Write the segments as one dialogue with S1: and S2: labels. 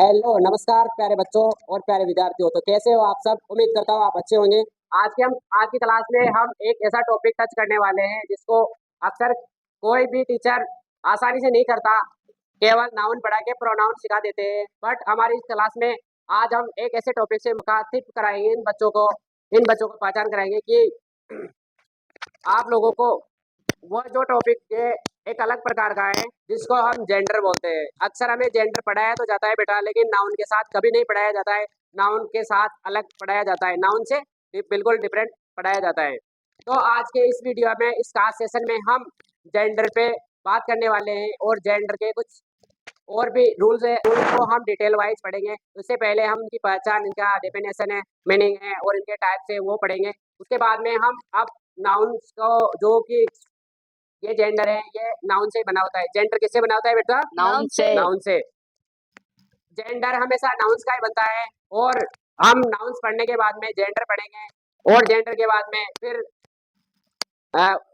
S1: Hello नमस्कार प्यारे बच्चों और प्यारे विद्यार्थियों। तो कैसे हो आप सब? उम्मीद करता हूँ आप अच्छे होंगे। आज की क्लास में हम एक ऐसा टॉपिक टच करने वाले हैं जिसको अक्सर कोई भी टीचर आसानी से नहीं करता, केवल नाउन पढ़ा के प्रोनाउन सिखा देते हैं। बट हमारी इस क्लास में आज हम एक ऐसे टॉपिक से मुखातिब कराएंगे इन बच्चों को पहचान कराएंगे कि आप लोगों को वो जो टॉपिक है एक अलग प्रकार का है जिसको हम जेंडर बोलते हैं। अक्सर हमें जेंडर पढ़ाया तो जाता है बेटा, लेकिन नाउन के साथ कभी नहीं पढ़ाया जाता है। नाउन के साथ अलग पढ़ाया जाता है, नाउन से बिल्कुल डिफरेंट पढ़ाया जाता है। तो आज के इस वीडियो में, इस खास सेशन में हम जेंडर पे बात करने वाले हैं और जेंडर के कुछ और भी रूल्स है, उनको हम डिटेल वाइज पढ़ेंगे। उससे पहले हम इनकी पहचान, इनका डेफिनेशन है, मीनिंग है और इनके टाइप से वो पढ़ेंगे। उसके बाद में हम अब नाउन्स को, जो कि ये जेंडर है, ये नाउन से बना होता है। जेंडर किससे बना होता है बेटा?
S2: नाउन से।
S1: नाउन से। जेंडर हमेशा नाउन्स का ही बनता है और हम नाउन्स पढ़ने के बाद में जेंडर पढ़ेंगे और जेंडर के बाद में फिर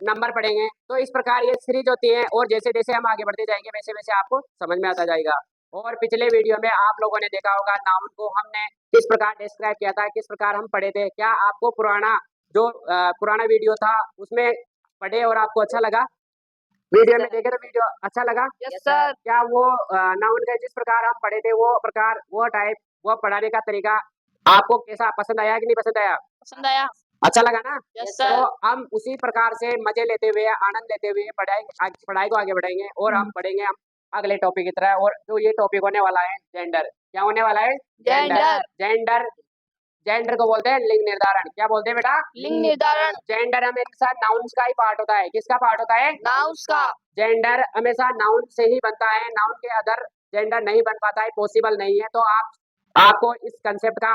S1: नंबर पढ़ेंगे। तो इस प्रकार ये सीरीज होती है और जैसे जैसे हम आगे बढ़ते जाएंगे वैसे वैसे आपको समझ में आता जाएगा। और पिछले वीडियो में आप लोगों ने देखा होगा नाउन को हमने किस प्रकार डिस्क्राइब किया था, किस प्रकार हम पढ़े थे। क्या आपको पुराना वीडियो था उसमें पढ़े और आपको अच्छा लगा? वीडियो में देखे तो वीडियो अच्छा लगा?
S2: Yes sir.
S1: क्या वो नाउन का जिस प्रकार हम पढ़े थे वो प्रकार, वो टाइप, वो पढ़ाने का तरीका आपको कैसा पसंद आया कि नहीं पसंद आया?
S2: पसंद आया।
S1: अच्छा लगा ना?
S2: यस
S1: तो
S2: सर।
S1: हम उसी प्रकार से मजे लेते हुए, आनंद लेते हुए पढ़ाई को आगे बढ़ाएंगे और हम पढ़ेंगे हम अगले टॉपिक की तरह। और जो ये टॉपिक होने वाला है जेंडर, क्या होने वाला है?
S2: जेंडर।
S1: जेंडर जेंडर को बोलते हैं लिंग निर्धारण। क्या बोलते हैं बेटा?
S2: लिंग निर्धारण।
S1: जेंडर हमेशा नाउन्स का ही पार्ट होता है। किसका पार्ट होता है?
S2: नाउन्स का।
S1: जेंडर हमेशा नाउन से ही बनता है, नाउन के अदर जेंडर नहीं बन पाता है, पॉसिबल नहीं है। तो आपको इस कंसेप्ट का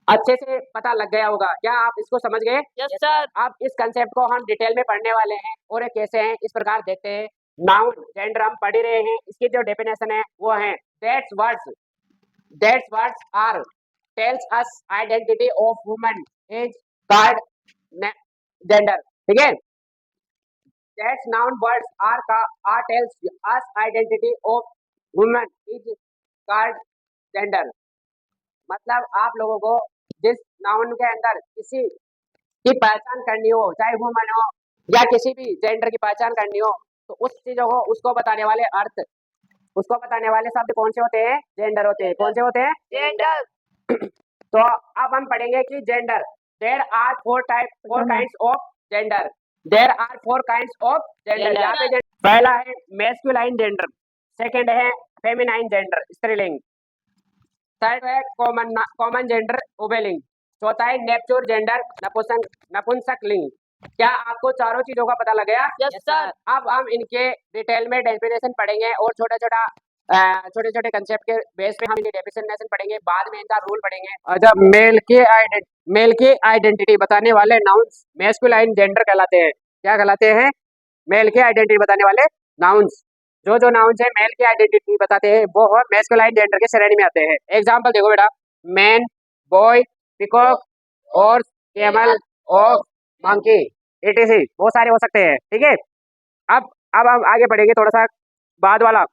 S1: अच्छे से पता लग गया होगा। क्या आप इसको समझ गए?
S2: Yes sir.
S1: अब इस कंसेप्ट को हम डिटेल में पढ़ने वाले हैं और ये कैसे हैं इस प्रकार देखते हैं। नाउन जेंडर हम पढ़ ही रहे हैं, इसकी जो डेफिनेशन है वो है that's words are tells us identity of woman is called gender. ठीक है? That noun words are tells us identity of woman is called gender। मतलब आप लोगों को जिस नाउन के अंदर किसी की पहचान करनी हो, चाहे वुमन हो या किसी भी जेंडर की पहचान करनी हो, तो उस चीजों को, उसको बताने वाले अर्थ, उसको बताने वाले शब्द कौन से होते हैं? जेंडर होते हैं। कौन से होते हैं?
S2: जेंडर।
S1: तो अब हम पढ़ेंगे कि gender, there are four kinds of gender. There are four kinds of gender. यहाँ पे पहला है मैस्कुलाइन जेंडर, सेकंड है फेमिनाइन जेंडर स्त्रीलिंग, थर्ड है कॉमन जेंडर उभयलिंग, चौथा है नेपच्यूर जेंडर नपुंसक लिंग। क्या आपको चारों चीजों का पता लग गया?
S2: Yes sir.
S1: अब हम इनके डिटेल में डेफिनेशन पढ़ेंगे और छोटे छोटे कंसेप्ट के बेस पे हम इनकी डेफिनेशन पढ़ेंगे। बाद में इनका रूल पढ़ेंगे। और जब मेल की आइडेंटिटी बताने वाले नाउन्स मैस्कुलाइन जेंडर कहलाते हैं। क्या कहलाते हैं? मेल की आइडेंटिटी बताने वाले नाउन्स। जो नाउन्स है मेल की आइडेंटिटी बताते हैं वो मैस्कुलाइन जेंडर के श्रेणी में आते हैं। एग्जांपल देखो बेटा, मैन, बॉय, पिकॉक और कैमल और मंकी, etc। बहुत सारे हो सकते हैं। ठीक है? अब हम आगे बढ़ेंगे, थोड़ा सा बाद वाला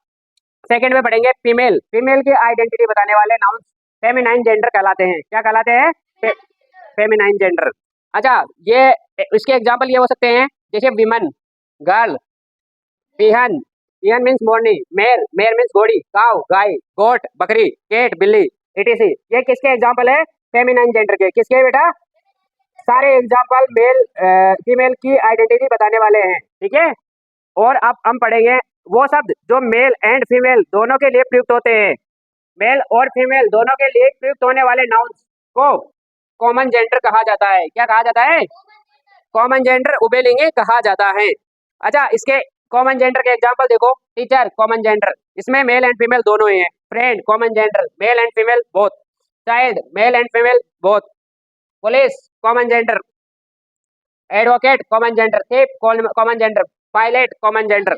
S1: सेकंड में पढ़ेंगे फीमेल की आइडेंटिटी बताने वाले नाउन्स फेमिनाइन जेंडर कहलाते हैं। क्या कहलाते हैं? Feminine gender. अच्छा, ये इसके एग्जांपल ये हो सकते हैं जैसे विमन, गर्ल, पिहन मीन्स मोरनी, मेयर मीन्स घोड़ी, काव गाय, गोट बकरी, केट बिल्ली, etc। ये किसके एग्जांपल है? फेमिनाइन जेंडर के। किसके बेटा? सारे एग्जांपल फीमेल की आइडेंटिटी बताने वाले हैं। ठीक है? और अब हम पढ़ेंगे वो शब्द जो मेल एंड फीमेल दोनों के लिए प्रयुक्त होते हैं। मेल और फीमेल दोनों के लिए प्रयुक्त होने वाले नाउन्स को कॉमन जेंडर कहा जाता है। क्या कहा जाता है? कॉमन जेंडर उभयलिंगी कहा जाता है। अच्छा, इसके कॉमन जेंडर के एग्जांपल देखो, टीचर कॉमन जेंडर, इसमें मेल एंड फीमेल दोनों ही हैं। Friend common gender, male and female both. Child male and female both. Police common gender, advocate common gender, thief common gender, pilot common gender.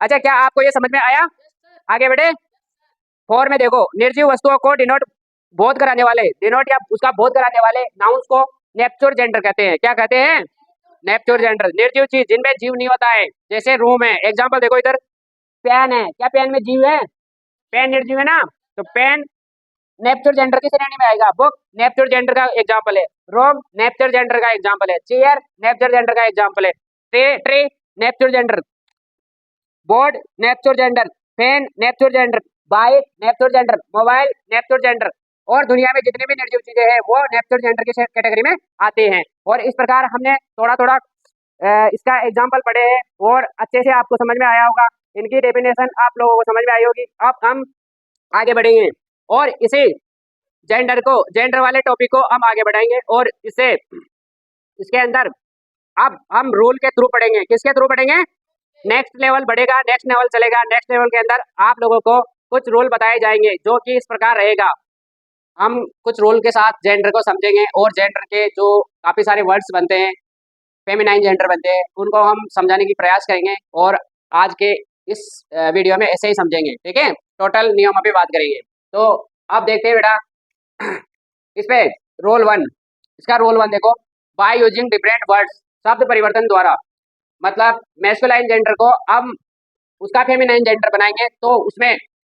S1: अच्छा, क्या आपको ये समझ में आया? आगे बढ़े। फोर में देखो, निर्जीव वस्तुओं को बोध कराने वाले या उसका बोध कराने वाले नाउन्स को नेपच्यूर जेंडर कहते हैं। क्या कहते हैं? नेपच्यूर जेंडर। निर्जीव चीज जिनमें जीव नहीं होता है, जैसे रूम है। एग्जांपल देखो इधर, पेन है। क्या पेन में जीव है? पेन निर्जीव है ना, तो पेन नेप्च्यूर जेंडर की श्रेणी में आएगा। बुक नेप्च्यूर जेंडर का एग्जांपल है। रूम नेप्च्यूर जेंडर का एग्जांपल है। चेयर नेप्च्यूर जेंडर का एग्जांपल है। Tree neuter gender. Board neuter gender. Fan neuter gender. Bike neuter gender. Mobile neuter gender. और दुनिया में जितनी भी निर्जीव चीजें हैं वो नेप्च्यूर जेंडर की कैटेगरी में आती हैं। और इस प्रकार हमने थोड़ा थोड़ा इसका एग्जाम्पल पढ़े हैं और अच्छे से आपको समझ में आया होगा। इनकी डेफिनेशन आप लोगों को समझ में आई होगी। अब हम आगे बढ़ेंगे और इसी जेंडर वाले टॉपिक को हम आगे बढ़ाएंगे और इसे इसके अंदर अब हम रूल के थ्रू पढ़ेंगे। किसके थ्रू पढ़ेंगे? नेक्स्ट लेवल बढ़ेगा, नेक्स्ट लेवल चलेगा। नेक्स्ट लेवल के अंदर आप लोगों को कुछ रूल बताए जाएंगे जो कि इस प्रकार रहेगा। हम कुछ रूल के साथ जेंडर को समझेंगे और जेंडर के जो काफ़ी सारे वर्ड्स बनते हैं, फेमिनाइन जेंडर बनते हैं, उनको हम समझाने की प्रयास करेंगे और आज के इस वीडियो में ऐसे ही समझेंगे। ठीक है, टोटल नियमों पे बात करेंगे। तो अब देखते हैं बेटा इस पे रोल 1। इसका रोल 1 देखो, बाय यूजिंग डिफरेंट वर्ड्स, शब्द परिवर्तन द्वारा। मतलब मैस्कुलाइन जेंडर को हम उसका फेमिनाइन जेंडर बनाएंगे तो उसमें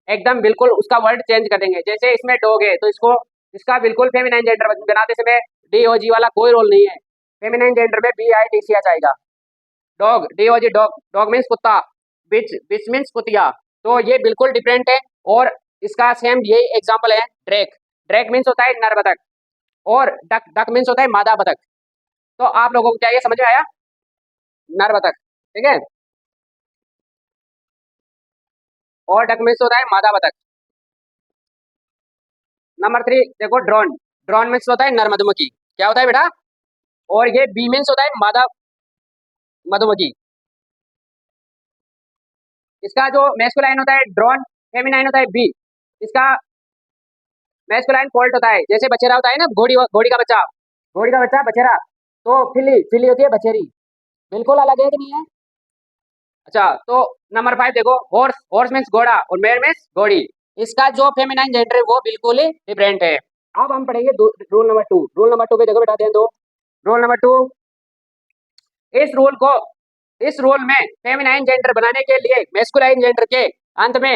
S1: एकदम बिल्कुल उसका वर्ड चेंज कर देंगे। जैसे इसमें डॉग है तो इसको इसका बिल्कुल फेमिनाइन जेंडर बनाते समय DOG वाला कोई रोल नहीं है। फेमिनाइन जेंडर में BITC आ जाएगा। Dog DOG dog. Dog means कुत्ता। बिच मीन्स कुतिया। तो ये बिल्कुल डिफरेंट है। और इसका सेम यही एग्जाम्पल है ड्रैक। ड्रैक मीन्स होता है नर बतख और डक डक मीन्स होता है मादा बतख। तो आप लोगों को क्या ये समझ में आया? नर बतख, ठीक है, और डक मीन्स होता है मादा बतख। नंबर 3 देखो, ड्रोन। ड्रोन मीन्स होता है नर मधुमक्खी। क्या होता है बेटा? और ये बी मीन्स होता है मादा मधुमक्खी। इसका जो मैस्कुलाइन होता है ड्रोन, फेमिनाइन होता है बी। इसका मैस्कुलाइन फोल्ट होता है, जैसे बछेरा होता है ना, घोड़ी का बच्चा, घोड़ी का बच्चा बछेरा। तो फिली फिली होती है बछेरी। बिल्कुल अलग है कि नहीं है? अच्छा, तो नंबर 5 देखो, हॉर्स। हॉर्स मीन्स घोड़ा और मेयर मीन्स घोड़ी। इसका जो फेमिनाइन जेंडर है वो बिल्कुल ही डिफरेंट है। अब हम पढ़ेंगे रूल नंबर 2। रूल नंबर 2 पे देखो बेटा, ध्यान दो। रूल नंबर 2, इस रूल में फेमिनाइन जेंडर बनाने के लिए मैस्कुलाइन जेंडर के अंत में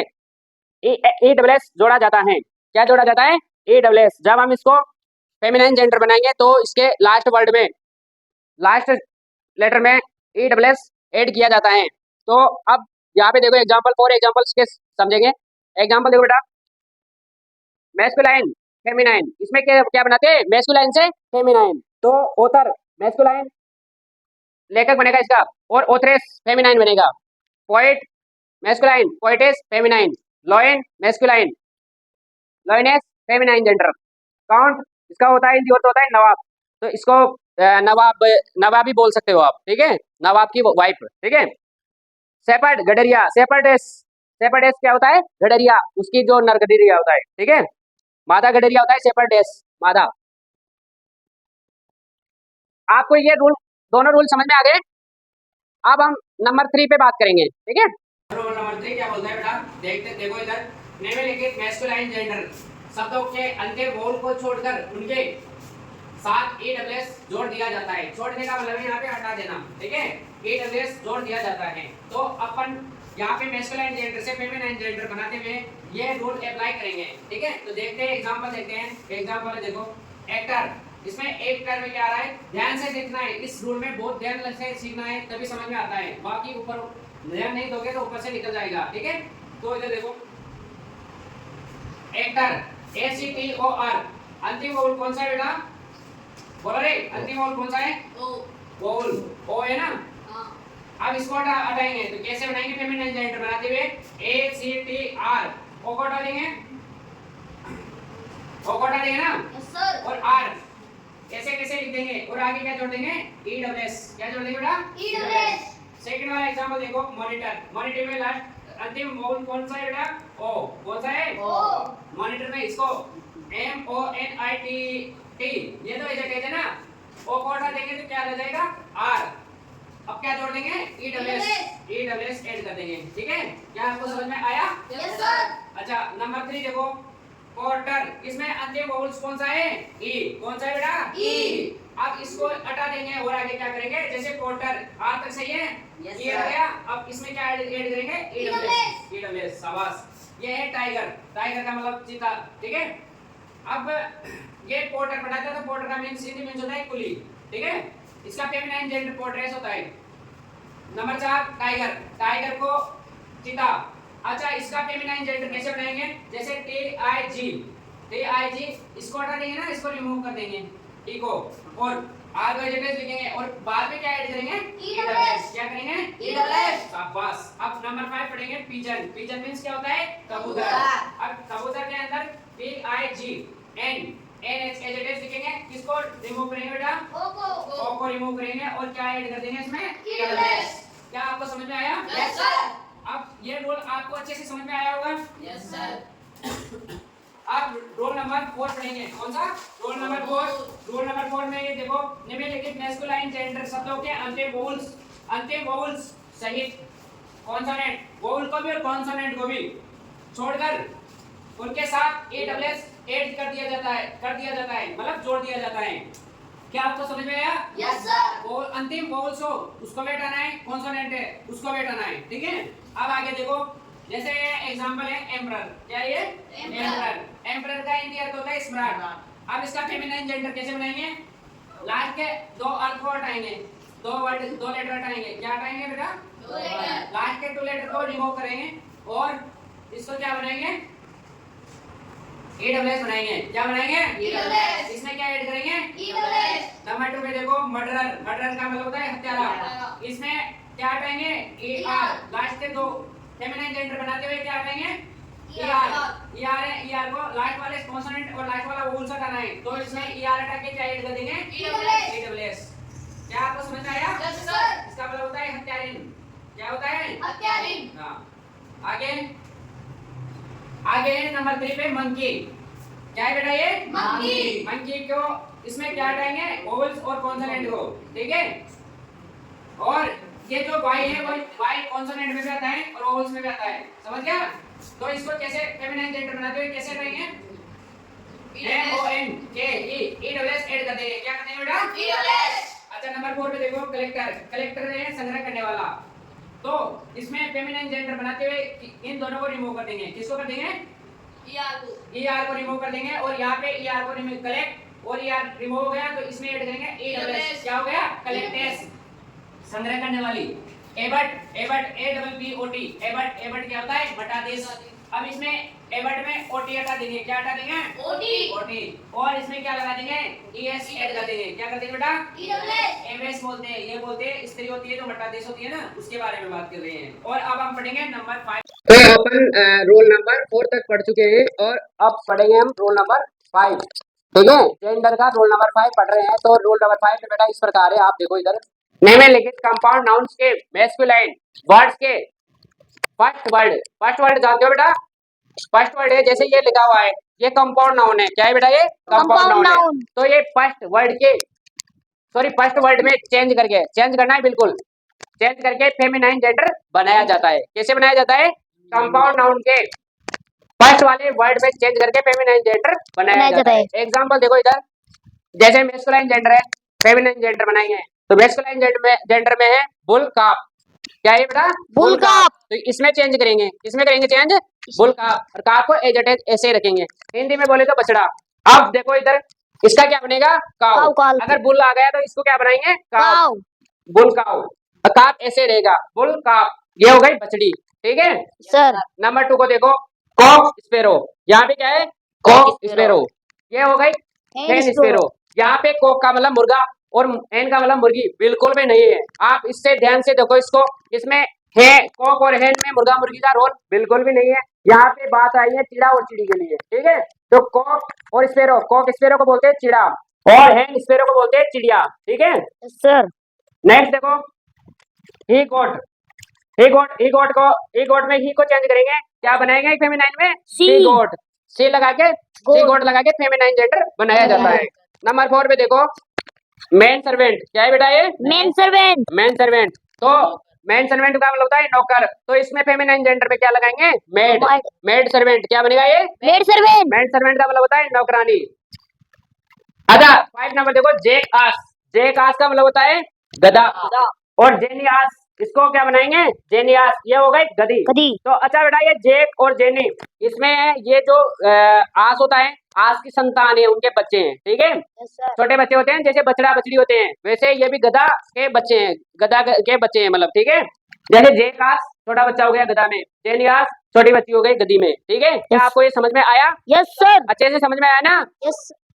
S1: ESS जोड़ा जाता है। क्या जोड़ा जाता है? ESS। जब हम इसको फेमिनाइन जेंडर बनाएंगे तो इसके लास्ट वर्ड में, लास्ट लेटर में ESS ऐड किया जाता है। तो अब यहाँ पे देखो एग्जाम्पल, 4 एग्जाम्पल्स के समझेंगे। एग्जाम्पल देखो बेटा, मैस्कुलाइन फेमिनाइन। इसमें क्या क्या बनाते हैं? मैस्कुलाइन से फेमिनाइन। तो ऑथर मैस्कुलाइन, लेखक बनेगा इसका, और ऑथरेस फेमिनाइन बनेगा। Poet masculine, poetess feminine. Lion masculine, lioness feminine gender. Count इसका होता है, इनकी होता है नवाब। तो इसको नवाबी बोल सकते हो आप, ठीक है, नवाब की वाइफ, ठीक है। शेपर्ड गडरिया, शेपर्डेस। शेपर्डेस क्या होता है? गडरिया, उसकी जो नर गडरिया होता है, ठीक है। मादा गडरिया होता है शेपर्डेस, मादा। आपको ये रूल, दोनों रूल समझ में आ गए? अब हम नंबर 3 पे बात करेंगे, ठीक है। रूल नंबर 3 क्या बोलता है बेटा? देखते देखो इधर, निम्नलिखित मैस्कुलाइन जेंडर शब्दों के अंतिम वोल को छोड़कर उनके साथ ESS जोड़ दिया जाता है। छोड़ने का मतलब यहाँ पे हटा देना, ठीक है। ESS जोड़ दिया जाता है। तो अपन यहाँ पे मैस्कुलाइन जेंडर से फेमिनाइन जेंडर बनाते हुए ये रूल अप्लाई करेंगे, ठीक है। तो देखते हैं, एग्जांपल देखते हैं। एग्जांपल देखो, एक्टर। इसमें एक्टर में क्या आ रहा है? ध्यान से देखना है। इस रूल में बहुत ध्यान से सीखना है, तभी समझ में आता है। बाकी ऊपर ध्यान नहीं दोगे तो ऊपर से निकल जाएगा, ठीक है। तो इधर देखो, एक्टर ACTOR। अंतिम वोल कौन सा है बेटा? बोलो रे, अंतिम वोल कौन सा है? ओ। वोल ओ है ना? हां। अब इसको हटाएंगे तो कैसे बनाएंगे? फेमिनाइन जेंडर बनाते हुए ACTR। ओ को हटा देंगे, ओ को हटा देंगे ना? Yes sir. और R ऐसे कैसे लिख देंगे? और आगे क्या जोड़ देंगे? ESS। क्या जोड़ देंगे बेटा? ESS। सेकंड वाला एग्जांपल देखो, मॉनिटर। मॉनिटर में लास्ट अंतिम वोल कौन सा है बेटा? ओ। कौन सा है? ओ। मॉनिटर में इसको MONITT, ये तो ऐसे कहते हैं ना। ओ को हटा देंगे तो क्या रह जाएगा? R। अब क्या जोड़ देंगे? ESS ऐड कर देंगे, ठीक है। क्या आपको समझ में आया? Yes sir. अच्छा, नंबर 3 देखो, क्वार्टर। इसमें अंतिम वोल्स कौन सा है? E। कौन सा है बेटा? E। अब इसको हटा देंगे और आगे क्या करेंगे? जैसे क्वार्टर R तक सही है? Yes sir. गया। अब इसमें क्या ऐड करेंगे? ESS। शाबाश। ये है टाइगर। टाइगर का मतलब चीता, ठीक है। अब ये पोर्टर पढ़ाता था, पोर्टर का मीन्स हिंदी मीन्स होता है कुली, ठीक है। इसका फेमिनाइन जेंडर पोर्ट्रेस होता है। नंबर 4 टाइगर, टाइगर को चीता। अच्छा, इसका फेमिनाइन जेंडर कैसे बनाएंगे? जैसे टी आई जी, इसको हटा देंगे ना, इसको रिमूव कर देंगे, टी को, और आर को एजेंट लिखेंगे और बाद में क्या ऐड करेंगे? ईडब्ल्यूएस। क्या करेंगे? ईडब्ल्यूएस। शाबाश। अब नंबर 5 पढ़ेंगे पिजन। पिजन मींस क्या होता है? कबूतर। अब कबूतर के अंदर P I G N agent लिखेंगे, किसको रिमूव करेंगे बेटा? ओ को रिमूव करेंगे और क्या ऐड कर देंगे इसमें? ईडब्ल्यूएस। क्या आपको समझ में आया?
S2: Yes sir.
S1: अब ये रूल आपको अच्छे से समझ में आया होगा?
S2: Yes sir.
S1: आप रोल नंबर 4 पढ़ेंगे। कौन सा? Roll number 4। रोल नंबर 4 में ये देखो, निम्नलिखित मैस्कुलाइन जेंडर शब्दों के अंतिम वोवल्स सहित कॉन्सोनेंट, वोवल को भी और कॉन्सोनेंट को भी छोड़कर उनके साथ एडब्ल्यूएस ऐड कर दिया जाता है, मतलब जोड़ दिया जाता है। क्या आपको समझ में आया?
S2: Yes sir.
S1: वो अंतिम वोवल्स हो उसको भी हटाना है, कॉन्सोनेंट है उसको भी हटाना है, ठीक है। अब आगे देखो, जैसे ये एग्जांपल है एम्परर। क्या ये? एम्परर का हिंदी अर्थ होता है सम्राट। अब इसका फेमिनाइन जेंडर कैसे बनाएंगे? लास्ट के दो अर्थ को हटाएंगे, दो लेटर हटाएंगे। क्या हटाएंगे बेटा?
S2: दो लेटर।
S1: लास्ट के 2 लेटर को रिमूव करेंगे और इसको क्या बनाएंगे? ईडब्ल्यूएस बनाएंगे। क्या बनाएंगे?
S2: ईडब्ल्यूएस।
S1: इसमें क्या ऐड करेंगे?
S2: ईडब्ल्यूएस।
S1: नंबर 2 पे देखो, मर्डरर का मतलब होता है हत्यारा। इसमें क्या हटाएंगे? ईआर। लास्ट के 2 फेमिनाइन जेंडर बनाते हुए क्या हटाएंगे? ईआर को लास्ट वाले कॉन्सोनेंट और लास्ट वाला वोवल हटाना है, तो इसमें ईआर हटा के क्या ऐड कर देंगे? ईडब्ल्यूएस। क्या आपको समझ में आया?
S2: Yes sir.
S1: इसका मतलब होता है हत्यारिन। क्या होता है?
S2: हत्यारिन।
S1: हाँ। आगे है नंबर 3 पे मंकी। क्या है बेटा ये? मंकी को इसमें क्या हटाएंगे? वोवल्स और कॉन्सोनेंट को, ठीक है। और ये जो वाई है वो वाई कॉन्सोनेंट में भी आता है और वोवल्स में भी आता है, समझ गया? तो इसको कैसे फेमिनाइन जेंडर बनाते हुए कैसे हटाएंगे? एम ओ एन के ई ईडब्ल्यूएस ऐड कर देंगे। क्या कर देंगे बेटा? ईडब्ल्यूएस। अच्छा, नंबर 4 पे देखो, कलेक्टर है संग्रह करने वाला। तो इसमें फेमिनाइन जेंडर बनाते हुए इन दोनों को रिमूव कर देंगे। किसको कर देंगे? ईआर को रिमूव कर देंगे और यहाँ पे ईआर को रिमूव, कलेक्ट और ईआर रिमूव हो गया तो इसमें ऐड करेंगे ईडब्ल्यूएस। क्या हो गया? कलेक्टेस, संग्रह करने वाली। Abbot a double B O T, abbot क्या होता है? बटादेश। अब इसमें एबट में ओटी हटा देंगे। क्या हटा देंगे? ओटी। और इसमें क्या लगा देंगे? ईएस ऐड कर देंगे। क्या कर देंगे बेटा? एमएस बोलते हैं, ये बोलते हैं स्त्री होती है जो बटादेश होती है ना, उसके बारे में बात कर रहे हैं। और अब हम पढ़ेंगे नंबर 5। तो अपन रोल नंबर 4 तक पढ़ चुके हैं और अब पढ़ेंगे हम रोल नंबर 5, ठीक है। जेंडर का रोल नंबर 5 पढ़ रहे हैं। तो रोल नंबर 5 में बेटा इस प्रकार है, आप देखो इधर, निम्नलिखित कंपाउंड नाउन्स के मैस्कुलाइन वर्ड्स के फर्स्ट वर्ड जानते हो बेटा? फर्स्ट वर्ड है, जैसे ये लिखा हुआ है, ये कंपाउंड नाउन है। क्या है बेटा? ये कंपाउंड नाउन है। तो ये फर्स्ट वर्ड में चेंज करना है, बिल्कुल चेंज करके फेमिनाइन जेंडर बनाया जाता है। कैसे बनाया जाता है? कंपाउंड नाउन के फर्स्ट वाले वर्ड में चेंज करके फेमिनाइन जेंडर बनाया जाता है। एग्जांपल देखो इधर, जैसे मैस्कुलाइन जेंडर है, फेमिनाइन जेंडर बनाएंगे। तो मैस्कुलाइन जेंडर में है बुल काप। क्या है बेटा? बुल काप। तो इसमें चेंज करेंगे, किसमें करेंगे चेंज? बुल काप। और काप को एज इट इज ऐसे रखेंगे। हिंदी में बोले तो बछड़ा। अब देखो इधर, इसका क्या बनेगा? काऊ। अगर बुल आ गया तो इसको क्या बनाएंगे? काऊ, बुल काऊ। काप ऐसे रहेगा, बुल काप। ये हो गई बछड़ी, ठीक है
S2: सर।
S1: नंबर 2 को देखो, कॉक स्पैरो। यहाँ पे क्या है? Cock sparrow. ये हो गई हेन स्पैरो। यहाँ पे कॉक का मतलब मुर्गा और हेन का मतलब मुर्गी बिल्कुल भी नहीं है। आप इससे ध्यान से देखो इसको, इसमें है कॉक और हेन में मुर्गा मुर्गी का रोल बिल्कुल भी नहीं है। यहाँ पे बात आई है चिड़ा और चिड़ी के लिए, ठीक है। तो कॉक और स्पैरो, कॉक स्पैरो को बोलते हैं चिड़ा और हेन स्पैरो को बोलते हैं चिड़िया, ठीक है
S2: सर।
S1: नेक्स्ट देखो, ही गोट में ही को चेंज करेंगे। क्या बनाएंगे फेमिनाइन में? सी गोट। सी लगा के फेमिनाइन जेंडर बनाया जाता है। नंबर 4 पे देखो, मैन सर्वेंट। क्या है बेटा? ये मैन सर्वेंट। तो मैन सर्वेंट का मतलब होता है नौकर। तो इसमें फेमिनाइन जेंडर में क्या लगाएंगे? Maid servant. क्या बनेगा? ये मेड सर्वेंट का मतलब होता है नौकरानी। अच्छा, 5 नंबर देखो, जेक आस का मतलब होता है गधा और जेनियास इसको क्या बनाएंगे? जेनियास। ये हो गई गधी।
S3: गधी।
S1: तो अच्छा बेटा ये जेक और जेनी, इसमें ये जो आस होता है, आस की संतान है, उनके बच्चे हैं, ठीक है।
S3: Yes sir.
S1: छोटे बच्चे होते हैं जैसे बछड़ा बछड़ी होते हैं, वैसे ये भी गधा के बच्चे हैं, गधा के बच्चे हैं मतलब, ठीक है। जैसे जेकास छोटा बच्चा हो गया गधा में, जेनियास छोटी बच्ची हो गई गधी में, ठीक है। क्या
S3: Yes.
S1: आपको ये समझ में आया?
S3: Yes sir.
S1: अच्छे से समझ में आया ना?
S3: यस।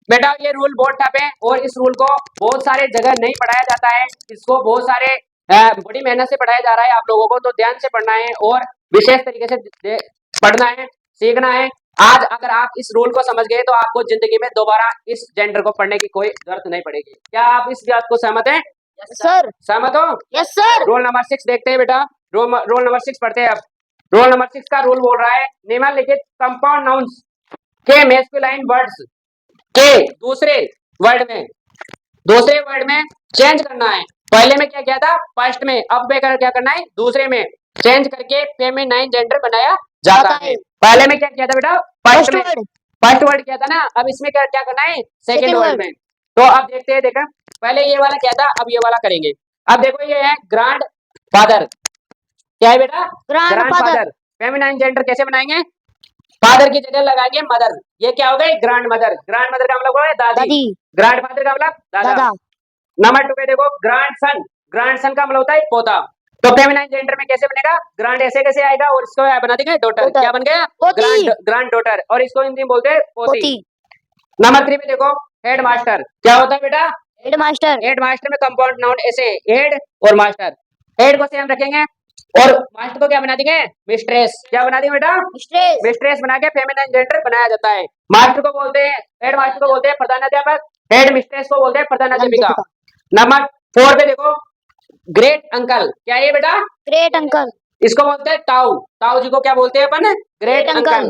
S1: बेटा ये रूल बहुत टफ है और इस रूल को बहुत सारे जगह नहीं पढ़ाया जाता है, इसको बहुत सारे बड़ी मेहनत से पढ़ाया जा रहा है। आप लोगों को तो ध्यान से पढ़ना है और विशेष तरीके से पढ़ना है, सीखना है। आज अगर आप इस रूल को समझ गए तो आपको जिंदगी में दोबारा इस जेंडर को पढ़ने की कोई जरूरत नहीं पड़ेगी। क्या आप इस बात को सहमत हैं?
S3: सर।
S1: सहमत हो?
S3: Yes sir.
S1: रोल नंबर 6 देखते हैं बेटा। रोल नंबर 6 पढ़ते हैं अब। रोल नंबर 6 का रूल बोल रहा है, निम्नलिखित कंपाउंड नाउन्स के मैस्कुलाइन वर्ड्स के दूसरे वर्ड में चेंज करना है। पहले में क्या किया था? फर्स्ट में। अब बेकर क्या करना है? दूसरे में चेंज करके फेमिनाइन जेंडर बनाया जाता है। पहले में क्या किया था बेटा? फर्स्ट में। फर्स्ट वर्ड किया था ना, अब इसमें क्या क्या करना है? Second
S3: Second
S1: word
S3: word।
S1: में। तो अब देखते हैं, देखा पहले ये वाला क्या था, अब ये वाला करेंगे। अब देखो ये है ग्रैंड फादर। क्या है बेटा? Grand father. फेमिनाइन जेंडर कैसे बनाएंगे? फादर की जगह लगाएंगे मदर। ये क्या हो गई? Grand mother. ग्रैंड मदर का मतलब है दादी।
S3: दादी।
S1: ग्रैंड फादर का मतलब दादा।
S3: दादा।
S1: नंबर 2 पे देखो ग्रैंड सन। ग्रैंड सन का मतलब होता है पोता। तो फेमिनाइन जेंडर में कैसे बनेगा? ग्रैंड ऐसे कैसे आएगा और इसको बना देंगे डॉटर।
S3: Daughter।
S1: क्या बन गया?
S3: पोती।
S1: ग्रैंड डॉटर, और इसको हिंदी में बोलते हैं पोती।
S3: पोती।
S1: नंबर 3 पे देखो हेड मास्टर। क्या होता है बेटा?
S3: Head master.
S1: हेड मास्टर में कंपाउंड नाउन ऐसे हेड और मास्टर। हेड को सेम रखेंगे और मास्टर को क्या बना देंगे? मिस्ट्रेस। क्या बना देंगे बेटा?
S3: मिस्ट्रेस।
S1: मिस्ट्रेस बना के फेमिनाइन जेंडर बनाया जाता है। मास्टर को बोलते हैं, हेड मास्टर को बोलते हैं प्रधानाध्यापक, हेड मिस्ट्रेस को बोलते हैं प्रधानाध्यापिका। नंबर 4 पे देखो ग्रेट अंकल। क्या है ये बेटा?
S3: Great uncle.
S1: इसको बोलते हैं ताऊ। ताऊ जी को क्या बोलते हैं अपन? Great
S3: Great
S1: uncle.
S3: uncle।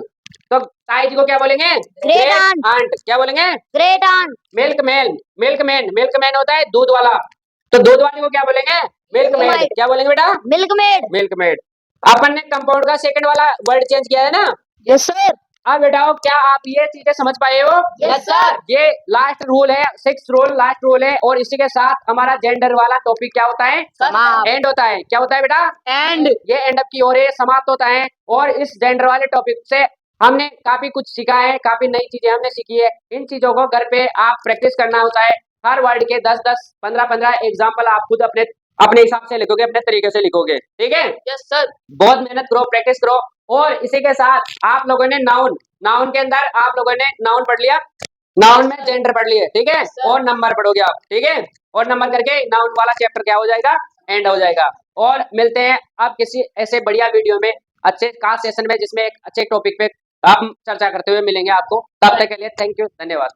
S1: तो ताई जी को क्या बोलेंगे?
S3: Great aunt।
S1: आंट। क्या बोलेंगे?
S3: Great aunt.
S1: मिल्कमैन। मिल्कमैन होता है दूध वाला, तो दूध वाली को क्या बोलेंगे? मिल्कमेड।
S3: Milkmaid।
S1: क्या बोलेंगे बेटा?
S3: मिल्कमेड।
S1: मिल्कमेड। अपन ने कंपाउंड का सेकंड वाला वर्ड चेंज किया है ना।
S3: Yes sir.
S1: अब बेटाओ क्या आप ये चीजें समझ पाए हो?
S3: Yes, sir।
S1: ये लास्ट रूल है, 6th रूल लास्ट रूल है, और इसी के साथ हमारा जेंडर वाला टॉपिक क्या होता है?
S3: समाप्त।
S1: एंड होता है। क्या होता है बेटा? एंड। ये एंड अप की ओर है, समाप्त होता है। और इस जेंडर वाले टॉपिक से हमने काफी कुछ सीखा है, काफी नई चीजें हमने सीखी है। इन चीजों को घर पे आप प्रैक्टिस करना होता है। हर वर्ड के 10-10, 15-15 एग्जाम्पल आप खुद अपने हिसाब से लिखोगे, अपने तरीके से लिखोगे, ठीक है?
S3: Yes sir.
S1: बहुत मेहनत करो, प्रैक्टिस करो। और इसी के साथ आप लोगों ने नाउन के अंदर आप लोगों ने नाउन पढ़ लिया, नाउन में जेंडर पढ़ लिए, ठीक है? और नंबर पढ़ोगे आप, ठीक है? और नंबर करके नाउन वाला चैप्टर क्या हो जाएगा? एंड हो जाएगा। और मिलते हैं अब किसी ऐसे बढ़िया वीडियो में, अच्छे खास सेशन में, जिसमें एक अच्छे टॉपिक पे आप चर्चा करते हुए मिलेंगे आपको। तब तक के लिए थैंक यू, धन्यवाद।